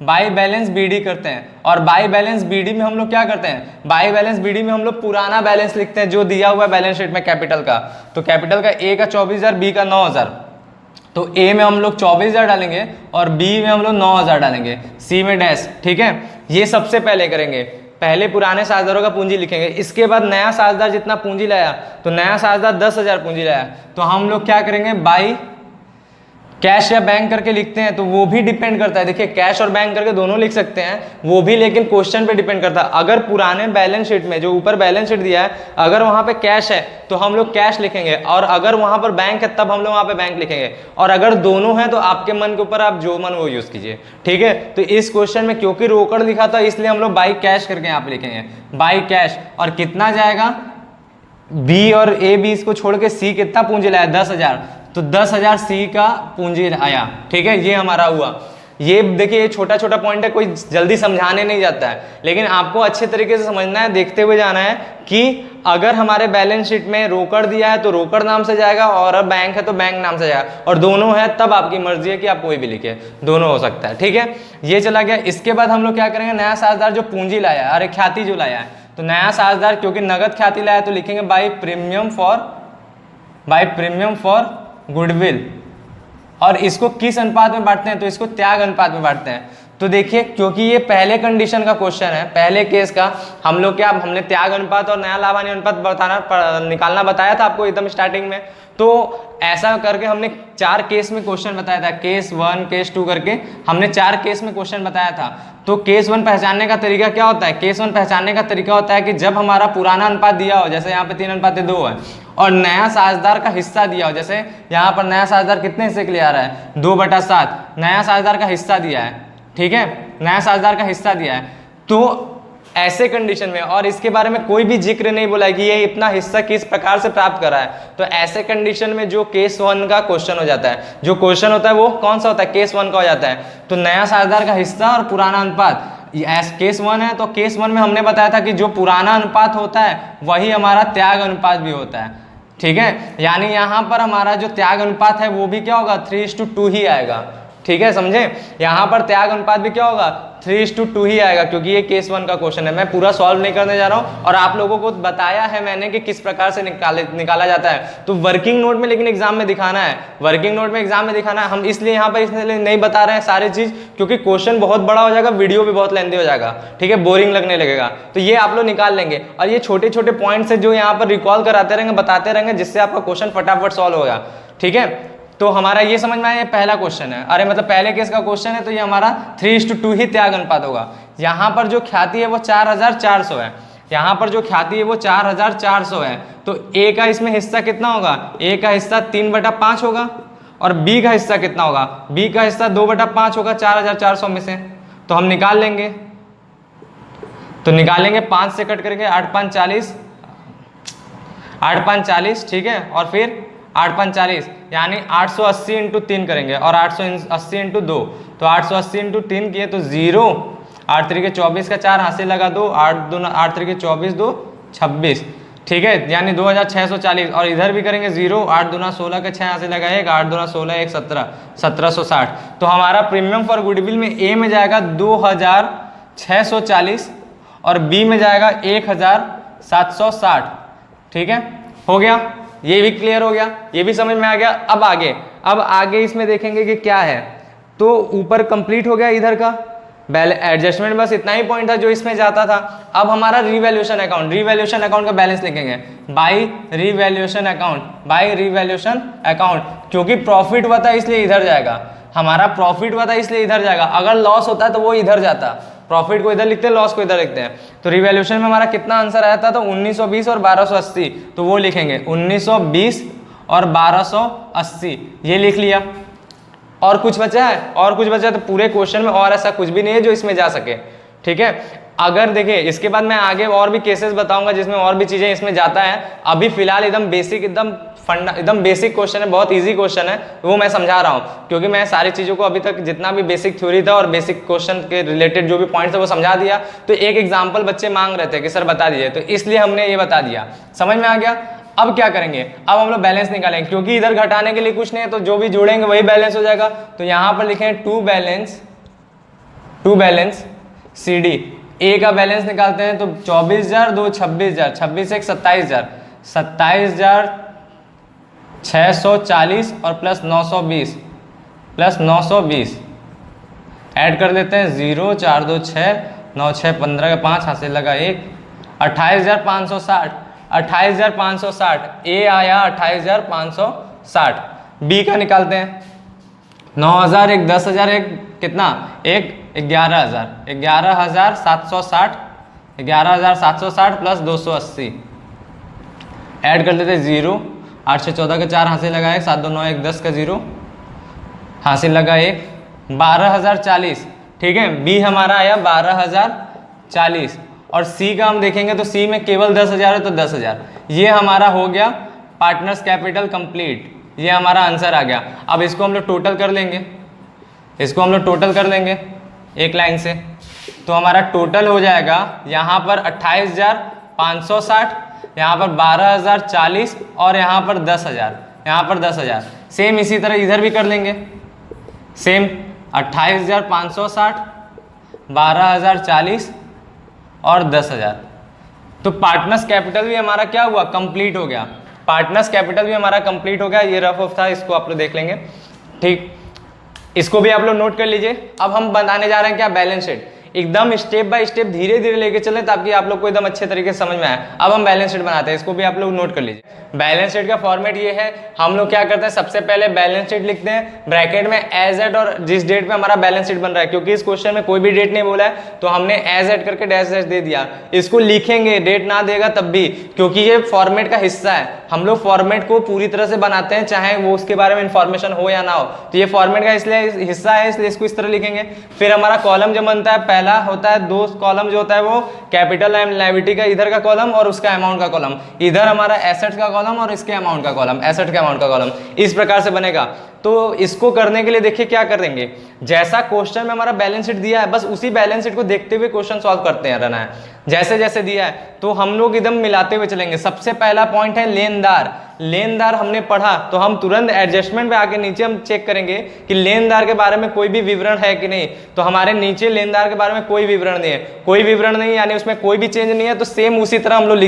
[SPEAKER 2] बाई बैलेंस बीडी करते हैं। और बाई बैलेंस बीडी में हम लोग क्या करते हैं, बाई बैलेंस बीडी में हम लोग पुराना बैलेंस लिखते हैं जो दिया हुआ है बैलेंस शीट में कैपिटल का। तो कैपिटल का ए का 24,000, बी का 9,000। तो ए में हम लोग 24,000 डालेंगे और बी में हम लोग 9,000 डालेंगे, सी में डैश, ठीक है। ये सबसे पहले करेंगे, पहले पुराने साझेदारों का पूंजी लिखेंगे। इसके बाद नया साझेदार जितना पूंजी लाया, तो नया साझेदार 10,000 पूंजी लाया, तो हम लोग क्या करेंगे, बाई कैश या बैंक करके लिखते हैं। तो वो भी डिपेंड करता है, देखिए कैश और बैंक करके दोनों लिख सकते हैं वो भी, लेकिन क्वेश्चन पे डिपेंड करता है। अगर पुराने बैलेंस शीट में जो ऊपर बैलेंस शीट दिया है, अगर वहां पे कैश है तो हम लोग कैश लिखेंगे, और अगर वहां पर बैंक है तब हम लोग वहां पे बैंक लिखेंगे, और अगर दोनों है तो आपके मन के ऊपर, आप जो मन वो यूज कीजिए, ठीक है। तो इस क्वेश्चन में क्योंकि रोकड़ लिखा था इसलिए हम लोग बाई कैश करके यहाँ पे लिखेंगे, बाई कैश। और कितना जाएगा, बी और ए, बी इसको छोड़ के सी कितना पूंजी लाया, 10,000, तो 10,000 सी का पूंजी आया, ठीक है। ये हमारा हुआ। ये देखिए, ये छोटा छोटा पॉइंट है, कोई जल्दी समझाने नहीं जाता है, लेकिन आपको अच्छे तरीके से समझना है, देखते हुए जाना है कि अगर हमारे बैलेंस शीट में रोकड़ दिया है तो रोकड़ नाम से जाएगा, और अब बैंक है तो बैंक नाम से जाएगा, और दोनों है तब आपकी मर्जी है कि आप कोई भी लिखे, दोनों हो सकता है, ठीक है। ये चला गया। इसके बाद हम लोग क्या करेंगे, नया साझेदार जो पूंजी लाया है, अरे ख्याति जो लाया है, तो नया साझेदार क्योंकि नगद ख्याति लाया तो लिखेंगे बाई प्रीमियम फॉर गुडविल। और इसको किस अनुपात में बांटते हैं, तो इसको त्याग अनुपात में बांटते हैं। तो देखिए, क्योंकि ये पहले कंडीशन का क्वेश्चन है, पहले केस का, हम लोग क्या, हमने त्याग अनुपात और नया लाभ हानि अनुपात निकालना बताया था आपको एकदम स्टार्टिंग में। तो ऐसा करके हमने 4 केस में क्वेश्चन बताया था, केस 1, केस 2 करके हमने 4 केस में क्वेश्चन बताया था। तो केस 1 पहचानने का तरीका क्या होता है, केस 1 पहचानने का तरीका होता है कि जब हमारा पुराना अनुपात दिया हो, जैसे यहाँ पे 3:2 है, और नया साझेदार का हिस्सा दिया हो, जैसे यहाँ पर नया साझेदार कितने हिस्से के लिए आ रहा है, 2/7, नया साझेदार का हिस्सा दिया है, ठीक है, नया साझेदार का हिस्सा दिया है। तो ऐसे कंडीशन में, और इसके बारे में कोई भी जिक्र नहीं बोला है कि ये इतना हिस्सा किस प्रकार से प्राप्त कर रहा है, तो ऐसे कंडीशन में जो केस 1 का क्वेश्चन हो जाता है, जो क्वेश्चन होता है वो कौन सा होता है, केस 1 का हो जाता है। तो नया साझेदार का हिस्सा और पुराना अनुपात, केस 1 है, तो केस 1 में हमने बताया था कि जो पुराना अनुपात होता है वही हमारा त्याग अनुपात भी होता है, ठीक है। यानी यहाँ पर हमारा जो त्याग अनुपात है वो भी क्या होगा, 3:2 ही आएगा, ठीक है, समझे। यहाँ पर त्याग अनुपात भी क्या होगा, 3:2 ही आएगा, क्योंकि ये केस 1 का क्वेश्चन है। मैं पूरा सॉल्व नहीं करने जा रहा हूँ, और आप लोगों को बताया है मैंने कि किस प्रकार से निकाला जाता है। तो वर्किंग नोट में, लेकिन एग्जाम में दिखाना है, वर्किंग नोट में एग्जाम में दिखाना है। हम इसलिए यहाँ पर इसलिए नहीं बता रहे हैं सारी चीज, क्योंकि क्वेश्चन बहुत बड़ा हो जाएगा, वीडियो भी बहुत लेंथी हो जाएगा, ठीक है, बोरिंग लगने लगेगा। तो ये आप लोग निकाल लेंगे, और ये छोटे छोटे पॉइंट्स है जो यहाँ पर रिकॉल कराते रहेंगे, बताते रहेंगे, जिससे आपका क्वेश्चन फटाफट सॉल्व होगा, ठीक है। तो हमारा ये समझ में आया, ये पहला क्वेश्चन है, अरे मतलब पहले केस का क्वेश्चन है, तो ये हमारा 3:2 ही त्याग अनुपात होगा। यहाँ पर जो ख्याति है वो 4,400 है, यहाँ पर जो ख्याति है वो 4,400 है। तो ए का इसमें हिस्सा कितना होगा, ए का हिस्सा 3/5 होगा, और बी का हिस्सा कितना होगा, बी का हिस्सा 2/5 होगा 4,400 में से। तो हम निकाल लेंगे, तो निकालेंगे 5 से कट करके 8×5 = 40, ठीक है, और फिर 8×5 यानी 880 × 3 करेंगे, और 880 × 2, तो 880 × 3 किए तो 0, 8 3 के 24 का 4 हासिल लगा 2, 8 3 के 24 2 26, ठीक है, यानी 2640। और इधर भी करेंगे 0, 8 दूना 16 का 6 हासिल लगा 1, 8 दूना 16 1 17, 1760। तो हमारा प्रीमियम फॉर गुडविल में ए में जाएगा 2640, और बी में जाएगा 1760, ठीक है, हो गया, ये भी क्लियर हो गया, ये भी समझ में आ गया। अब आगे इसमें देखेंगे कि क्या है। तो ऊपर कंप्लीट हो गया इधर का एडजस्टमेंट, बस इतना ही पॉइंट था जो इसमें जाता था। अब हमारा रिवैल्यूएशन अकाउंट का बैलेंस लिखेंगे, बाई रिवैल्यूएशन अकाउंट, क्योंकि प्रॉफिट हुआ था इसलिए इधर जाएगा, हमारा प्रॉफिट हुआ था इसलिए इधर जाएगा। अगर लॉस होता है तो वो इधर जाता, प्रॉफिट को इधर लिखते हैं, लॉस को इधर लिखते हैं। तो रिवैल्यूएशन में हमारा कितना आंसर आया था, तो 1920 और 1280, तो वो लिखेंगे 1920 और 1280, ये लिख लिया। और कुछ बचा है, और कुछ बचा है, तो पूरे क्वेश्चन में और ऐसा कुछ भी नहीं है जो इसमें जा सके, ठीक है। अगर देखिए इसके बाद मैं आगे और भी केसेस बताऊंगा जिसमें और भी चीजें इसमें जाता है। अभी फिलहाल एकदम बेसिक, एकदम बेसिक क्वेश्चन है, बहुत इजी क्वेश्चन है, वो मैं समझा रहा हूँ क्योंकि मैं सारी चीज़ों को अभी तक जितना भी बेसिक थ्योरी था और बेसिक क्वेश्चन के रिलेटेड जो भी पॉइंट्स है वो समझा दिया। तो एक एग्जाम्पल बच्चे मांग रहे थे कि सर बता दीजिए, तो इसलिए हमने ये बता दिया। समझ में आ गया। अब क्या करेंगे, अब हम लोग बैलेंस निकालेंगे क्योंकि इधर घटाने के लिए कुछ नहीं है, तो जो भी जोड़ेंगे वही बैलेंस हो जाएगा। तो यहाँ पर लिखें टू बैलेंस सी डी। ए का बैलेंस निकालते हैं तो 24,000 2 26,000, 26 1 27,000, 27,640 और प्लस 920 ऐड कर देते हैं 0 4 2 6 9 6 15 का 5 हासिल लगा 1, 28,560 ए आया 28,560। बी का निकालते हैं 9,000 एक 10,000 एक कितना एक 11,000, 11,760, 11,760 प्लस 280 ऐड कर लेते 0, 8 से 14 का 4 हासिल लगा 1, 7 2 9 1 10 का 0 हासिल लगा 1, 12,040, ठीक है। बी हमारा आया 12,040 और सी का हम देखेंगे तो सी में केवल 10,000 है तो 10,000। ये हमारा हो गया पार्टनर्स कैपिटल कंप्लीट, ये हमारा आंसर आ गया। अब इसको हम लोग टोटल कर लेंगे, एक लाइन से, तो हमारा टोटल हो जाएगा यहाँ पर 28,560, यहाँ पर 12,040 और यहाँ पर 10,000, सेम इसी तरह इधर भी कर लेंगे, सेम 28,560, 12,040 और 10,000। तो पार्टनर्स कैपिटल भी हमारा क्या हुआ, कंप्लीट हो गया। ये रफ ऑफ था, इसको आप लोग देख लेंगे, ठीक। इसको भी आप लोग नोट कर लीजिए। अब हम बनाने जा रहे हैं क्या, बैलेंस शीट। एकदम स्टेप बाय स्टेप धीरे धीरे लेके चलें ताकि आप लोग को एकदम अच्छे तरीके से समझ में आए। अब हम बैलेंस शीट बनाते हैं, इसको भी आप लोग नोट कर लीजिए। बैलेंस शीट का फॉर्मेट ये है, हम लोग क्या करते हैं, सबसे पहले बैलेंस शीट लिखते हैं, ब्रैकेट में एज एट और जिस डेट पे हमारा बैलेंस शीट बन रहा है, क्योंकि इस क्वेश्चन में कोई भी डेट नहीं बोला है तो हमने एज एट करके डैश डैश दे दिया। इसको लिखेंगे, डेट ना देगा तब भी, क्योंकि ये फॉर्मेट का हिस्सा है। हम लोग फॉर्मेट को पूरी तरह से बनाते हैं चाहे वो उसके बारे में इंफॉर्मेशन हो या ना हो, तो ये फॉर्मेट का इसलिए हिस्सा है, इसलिए इसको इस तरह लिखेंगे। फिर हमारा कॉलम जो बनता है, पहला होता है, दो कॉलम जो होता है वो कैपिटल एंड लायबिलिटी का इधर का कॉलम और उसका अमाउंट का कॉलम, इधर हमारा एसेट्स का कॉलम और इसके अमाउंट का कॉलम, एसेट के अमाउंट का कॉलम, इस प्रकार से बनेगा। तो इसको करने के लिए देखिए क्या करेंगे, जैसा क्वेश्चन में हमारा बैलेंस शीट दिया है बस उसी बैलेंस शीट को देखते हुए क्वेश्चन सॉल्व करते हैं रहना है, जैसे जैसे दिया है तो हम लोग एकदम मिलाते हुए चलेंगे। सबसे पहला पॉइंट है लेनदार। लेनदार हमने पढ़ा तो हम तुरंत एडजस्टमेंट पे आके नीचे हम चेक करेंगे कि लेनदार के बारे में कोई भी विवरण है कि नहीं। तो हमारे नीचे लेनदार के बारे में कोई विवरण नहीं है, कोई विवरण नहीं यानी उसमें कोई भी चेंज नहीं है, तो सेम उसी तरह हम लोग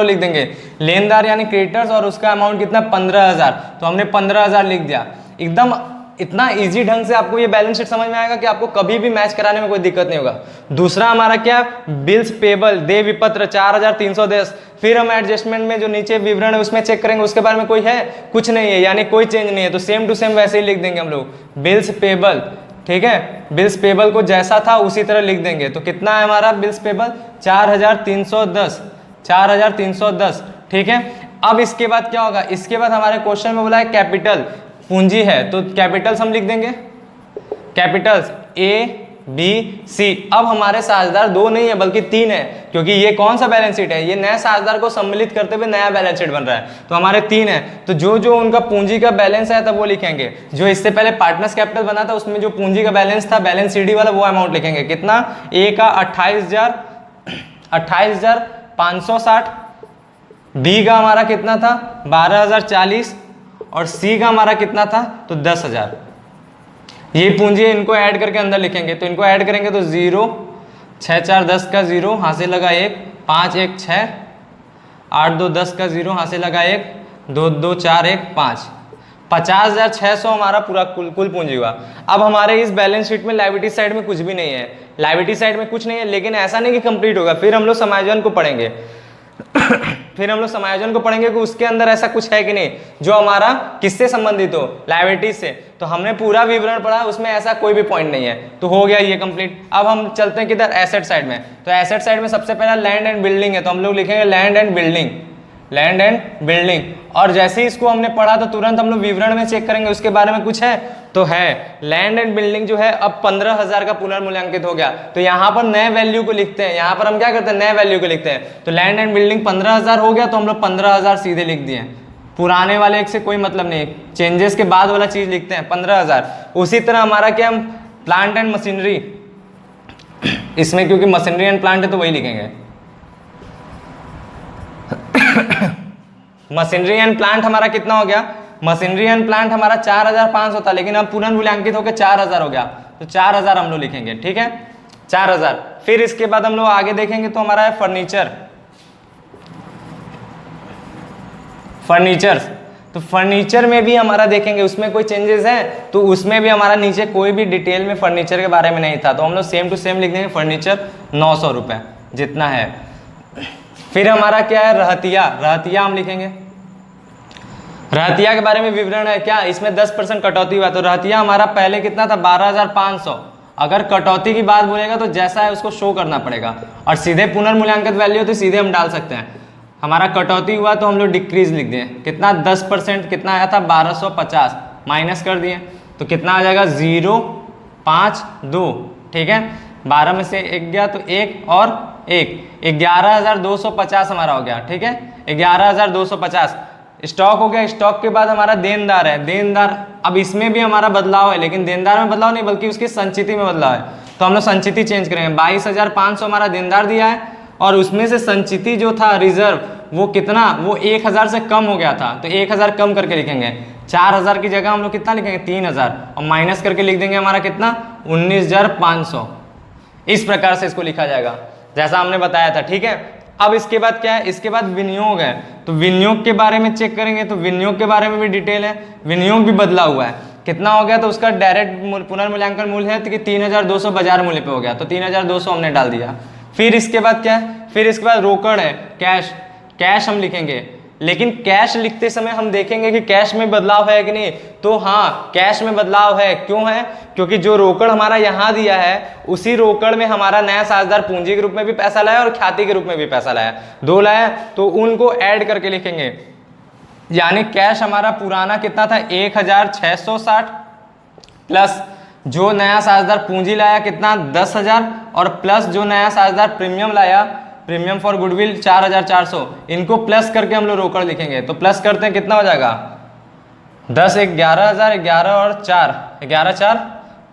[SPEAKER 2] लिख देंगे, लेनदार यानी क्रेडिटर्स और उसका अमाउंट कितना 15,000, तो हमने 15,000 लिख दिया। एकदम इतना इजी ढंग से आपको ये बैलेंस शीट समझ में आएगा कि आपको कभी भी मैच कराने में कोई दिक्कत नहीं होगा। दूसरा हमारा क्या, बिल्स पेबल देय विपत्र 4,310। फिर हम एडजस्टमेंट में जो नीचे विवरण है उसमें चेक करेंगे, उसके बारे में कोई है, कुछ नहीं है, यानी कोई चेंज नहीं है, तो सेम टू सेम वैसे ही लिख देंगे हम लोग बिल्स पेबल, ठीक है। बिल्स पेबल को जैसा था उसी तरह लिख देंगे। तो कितना है हमारा बिल्स पेबल 4,310, ठीक है। अब इसके बाद क्या होगा, इसके बाद हमारे क्वेश्चन में बोला है कैपिटल, पूंजी है, तो कैपिटल्स हम लिख देंगे, कैपिटल्स ए बी सी। अब हमारे साझेदार 2 नहीं है बल्कि 3 है, क्योंकि ये कौन सा बैलेंस शीट है, ये नए साझेदार को सम्मिलित करते हुए नया बैलेंस शीट बन रहा है, तो हमारे 3 है। तो जो उनका पूंजी का बैलेंस है तब वो लिखेंगे। जो इससे पहले पार्टनर्स कैपिटल बना था उसमें जो पूंजी का बैलेंस था, बैलेंस सीडी वाला, वो अमाउंट लिखेंगे। कितना, ए का 28,560, बी का हमारा कितना था 12,040 और सी का हमारा कितना था तो 10,000। ये पूंजी है, इनको ऐड करके अंदर लिखेंगे। तो इनको ऐड करेंगे तो 0 6 4 10 का 0 हासिल लगा 1, 5 1 6, 8 2 10 का 0 हासिल लगा 1, 2 2 4 1 5, 50,600 हमारा पूरा कुल पूंजी हुआ। अब हमारे इस बैलेंस शीट में लायबिलिटी साइड में कुछ भी नहीं है, लायबिलिटी साइड में कुछ नहीं है, लेकिन ऐसा नहीं कि कंप्लीट होगा। फिर हम लोग समायोजन को पढ़ेंगे कि उसके अंदर ऐसा कुछ है कि नहीं जो हमारा किससे संबंधित हो, लायबिलिटी से। तो हमने पूरा विवरण पढ़ा, उसमें ऐसा कोई भी पॉइंट नहीं है, तो हो गया ये कंप्लीट। अब हम चलते हैं किधर, एसेट साइड में। तो एसेट साइड में सबसे पहला लैंड एंड बिल्डिंग है, तो हम लोग लिखेंगे land and building, land and building. और जैसे ही इसको हमने पढ़ा तो तुरंत हम लोग विवरण में चेक करेंगे उसके बारे में कुछ है तो है। लैंड एंड बिल्डिंग जो है अब 15,000 का पुनर्मूल्यांकित हो गया, तो यहाँ पर नए वैल्यू को लिखते हैं। यहाँ पर हम क्या करते हैं, नए वैल्यू को लिखते हैं। तो लैंड एंड बिल्डिंग 15,000 हो गया तो हम लोग 15,000 सीधे लिख दिए, पुराने वाले एक से कोई मतलब नहीं, चेंजेस के बाद वाला चीज लिखते हैं 15,000। उसी तरह हमारा क्या, हम प्लांट एंड मशीनरी, इसमें क्योंकि मशीनरी एंड प्लांट है तो वही लिखेंगे। मशीनरी एंड प्लांट हमारा कितना हो गया, मशीनरी एंड प्लांट हमारा 4,500 था, लेकिन अब पुनर्मूल्यांकित होकर 4,000 हो गया, तो 4,000 हम लोग लिखेंगे, ठीक है 4,000। फिर इसके बाद हम लोग आगे देखेंगे तो हमारा है फर्नीचर। फर्नीचर, तो फर्नीचर में भी हमारा देखेंगे उसमें कोई चेंजेस है तो उसमें भी हमारा नीचे कोई भी डिटेल में फर्नीचर के बारे में नहीं था, तो हम लोग सेम टू सेम लिख देंगे फर्नीचर 900 रुपये जितना है। फिर हमारा क्या है, रहतिया, रहतिया हम लिखेंगे। रहतिया के बारे में विवरण है क्या, इसमें 10% कटौती हुआ, तो रहतिया हमारा पहले कितना था 12,500। अगर कटौती की बात बोलेगा तो जैसा है उसको शो करना पड़ेगा, और सीधे पुनर्मूल्यांकित वैल्यू तो सीधे हम डाल सकते हैं। हमारा कटौती हुआ तो हम लोग डिक्रीज लिख दिए, कितना 10% कितना आया था 1250, माइनस कर दिए तो कितना आ जाएगा 052, ठीक है 12 में से 1 गया तो 1 और 1, 11,250 हमारा हो गया, ठीक है 11,250। स्टॉक हो गया, स्टॉक के बाद हमारा देनदार है, देनदार अब इसमें भी हमारा बदलाव है, लेकिन देनदार में बदलाव नहीं बल्कि उसकी संचिति में बदलाव है, तो हम लोग संचिति चेंज करेंगे। 22,500 हमारा देनदार दिया है और उसमें से संचिति जो था रिजर्व वो कितना, वो 1,000 से कम हो गया था, तो 1,000 कम करके लिखेंगे। 4,000 की जगह हम लोग कितना लिखेंगे 3,000 और माइनस करके लिख देंगे हमारा कितना 19,500। इस प्रकार से इसको लिखा जाएगा जैसा हमने बताया था, ठीक है। अब इसके बाद क्या है, इसके बाद विनियोग है, तो विनियोग के बारे में चेक करेंगे तो विनियोग के बारे में भी डिटेल है। विनियोग भी बदला हुआ है, कितना हो गया, तो उसका डायरेक्ट पुनर्मूल्यांकन मूल्य है कि 3,200 बाजार मूल्य पे हो गया, तो 3,200 हमने डाल दिया। फिर इसके बाद क्या है, फिर इसके बाद रोकड़ है, कैश, कैश हम लिखेंगे, लेकिन कैश लिखते समय हम देखेंगे कि कैश में बदलाव है कि नहीं, तो हाँ कैश में बदलाव है। क्यों है, क्योंकि जो रोकड़ हमारा यहाँ दिया है उसी रोकड़ में हमारा नया साझेदार पूंजी के रूप में भी पैसा लाया और ख्याति के रूप में भी पैसा लाया, 2 लाया, तो उनको ऐड करके लिखेंगे। यानी कैश हमारा पुराना कितना था 1,660 प्लस जो नया साझेदार पूंजी लाया कितना 10,000 और प्लस जो नया साझेदार प्रीमियम लाया, प्रीमियम फॉर गुडविल 4,400, इनको प्लस करके हम लोग रोकड़ लिखेंगे। तो प्लस करते हैं कितना हो जाएगा 10 11,000, 11 और 4 11 4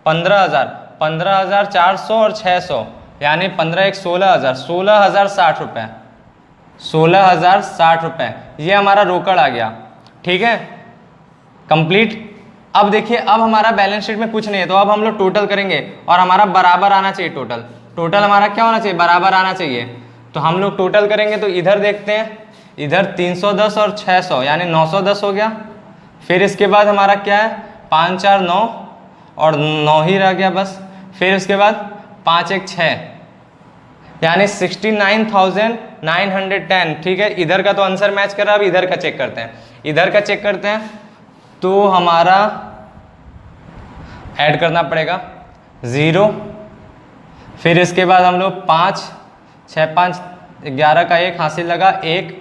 [SPEAKER 2] 15,000, 15,400 और 600 यानी 15 1 16,000, 16,060 रुपये, 16,060 रुपये ये हमारा रोकड़ आ गया, ठीक है कंप्लीट। अब देखिए अब हमारा बैलेंस शीट में कुछ नहीं है, तो अब हम लोग टोटल करेंगे और हमारा बराबर आना चाहिए, टोटल टोटल हमारा क्या होना चाहिए, बराबर आना चाहिए। तो हम लोग टोटल करेंगे तो इधर देखते हैं, इधर 310 और 600 यानी 910 हो गया। फिर इसके बाद हमारा क्या है 5 4 9 और 9 ही रह गया बस। फिर उसके बाद 5 1 6 यानी 69,910, ठीक है। इधर का तो आंसर मैच कर रहा है, अब इधर का चेक करते हैं, इधर का चेक करते हैं तो हमारा ऐड करना पड़ेगा 0। फिर इसके बाद हम लोग 5 6 5 11 का 1 हासिल लगा 1।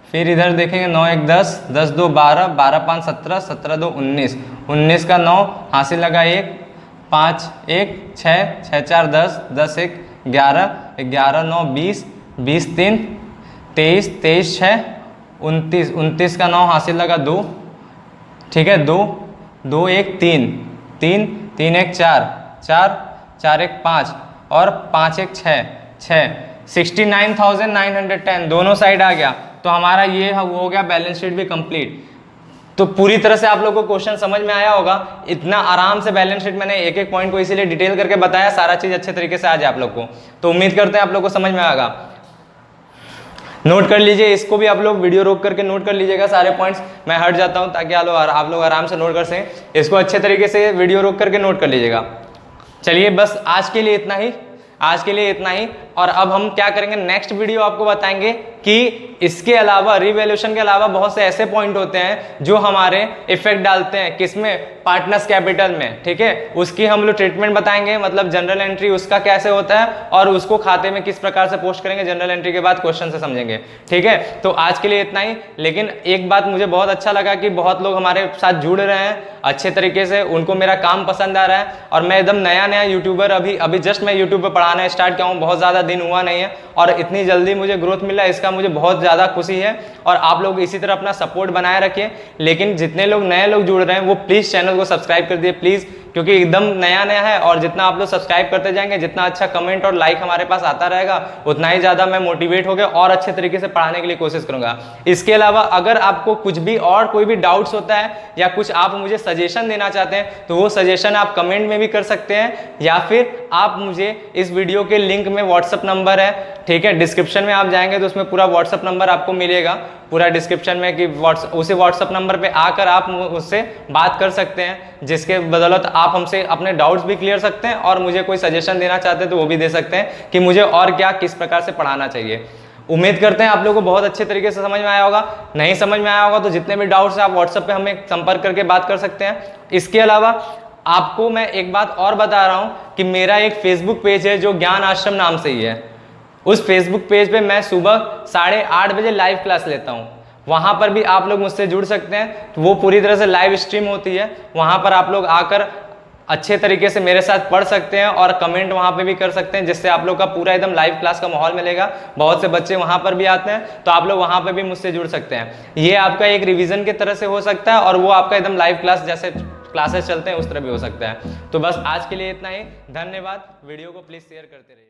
[SPEAKER 2] फिर इधर देखेंगे 9 1 10, 10 2 12, 12 5 17, 17 2 19, 19 का 9 हासिल लगा 1, 5 1 6, 6 4 10, 10 1 11, 11 9 20, 20 3 23, 23 6 29, 29 का 9 हासिल लगा 2, ठीक है 2 2 1 3 3 3 1 4 4 4 1 5 और 5 1 6 6, 69,910 दोनों साइड आ गया। तो हमारा ये हो गया बैलेंस शीट भी कंप्लीट। तो पूरी तरह से आप लोगों को क्वेश्चन समझ में आया होगा, इतना आराम से बैलेंस शीट मैंने एक एक पॉइंट को इसीलिए डिटेल करके बताया, सारा चीज अच्छे तरीके से आ जाए आप लोग को। तो उम्मीद करते हैं आप लोग को समझ में आएगा। नोट कर लीजिए, इसको भी आप लोग वीडियो रोक करके नोट कर लीजिएगा सारे पॉइंट्स, मैं हट जाता हूं ताकि आप लोग आराम से नोट कर सकें। इसको अच्छे तरीके से वीडियो रोक करके नोट कर लीजिएगा। चलिए बस आज के लिए इतना ही, आज के लिए इतना ही। और अब हम क्या करेंगे, नेक्स्ट वीडियो आपको बताएंगे कि इसके अलावा, रिवैल्यूएशन के अलावा बहुत से ऐसे पॉइंट होते हैं जो हमारे इफेक्ट डालते हैं किसमें, पार्टनर्स कैपिटल में, ठीक है। उसकी हम लोग ट्रीटमेंट बताएंगे, मतलब जनरल एंट्री उसका कैसे होता है और उसको खाते में किस प्रकार से पोस्ट करेंगे, जनरल एंट्री के बाद क्वेश्चन से समझेंगे, ठीक है। तो आज के लिए इतना ही। लेकिन एक बात मुझे बहुत अच्छा लगा कि बहुत लोग हमारे साथ जुड़ रहे हैं अच्छे तरीके से, उनको मेरा काम पसंद आ रहा है। और मैं एकदम नया यूट्यूबर, अभी जस्ट मैं यूट्यूब पर पढ़ाना स्टार्ट किया हूँ, बहुत ज़्यादा दिन हुआ नहीं है और इतनी जल्दी मुझे ग्रोथ मिला, इसका मुझे बहुत ज़्यादा खुशी है। और आप लोग इसी तरह अपना सपोर्ट बनाए रखिए। लेकिन जितने लोग नए लोग जुड़ रहे हैं वो प्लीज़ चैनल को सब्सक्राइब कर दिए प्लीज़, क्योंकि एकदम नया है और जितना आप लोग सब्सक्राइब करते जाएंगे, जितना अच्छा कमेंट और लाइक हमारे पास आता रहेगा, उतना ही ज़्यादा मैं मोटिवेट होकर और अच्छे तरीके से पढ़ाने के लिए कोशिश करूंगा। इसके अलावा अगर आपको कुछ भी और कोई भी डाउट्स होता है या कुछ आप मुझे सजेशन देना चाहते हैं तो वो सजेशन आप कमेंट में भी कर सकते हैं, या फिर आप मुझे इस वीडियो के लिंक में व्हाट्सअप नंबर है, ठीक है, डिस्क्रिप्शन में आप जाएंगे तो उसमें पूरा व्हाट्सअप नंबर आपको मिलेगा, पूरा डिस्क्रिप्शन में, कि उसी व्हाट्सअप नंबर पे आकर आप मुझसे बात कर सकते हैं, जिसके बदौलत आप हमसे अपने डाउट्स भी क्लियर सकते हैं और मुझे कोई सजेशन देना चाहते हैं तो वो भी दे सकते हैं कि मुझे और क्या किस प्रकार से पढ़ाना चाहिए। उम्मीद करते हैं आप लोगों को बहुत अच्छे तरीके से समझ में आया होगा। नहीं समझ में आया होगा तो जितने भी डाउट्स हैं आप व्हाट्सएप पे हमें संपर्क करके बात कर सकते हैं। इसके अलावा आपको मैं एक बात और बता रहा हूँ कि मेरा एक फेसबुक पेज है जो ज्ञान आश्रम नाम से ही है। उस फेसबुक पेज पे मैं सुबह 8:30 बजे लाइव क्लास लेता हूँ, वहाँ पर भी आप लोग मुझसे जुड़ सकते हैं। तो वो पूरी तरह से लाइव स्ट्रीम होती है, वहाँ पर आप लोग आकर अच्छे तरीके से मेरे साथ पढ़ सकते हैं और कमेंट वहाँ पे भी कर सकते हैं, जिससे आप लोग का पूरा एकदम लाइव क्लास का माहौल मिलेगा। बहुत से बच्चे वहाँ पर भी आते हैं तो आप लोग वहाँ पे भी मुझसे जुड़ सकते हैं। ये आपका एक रिवीजन की तरह से हो सकता है और वो आपका एकदम लाइव क्लास जैसे क्लासेस चलते हैं उस तरह भी हो सकता है। तो बस आज के लिए इतना ही, धन्यवाद। वीडियो को प्लीज़ शेयर करते रहिए।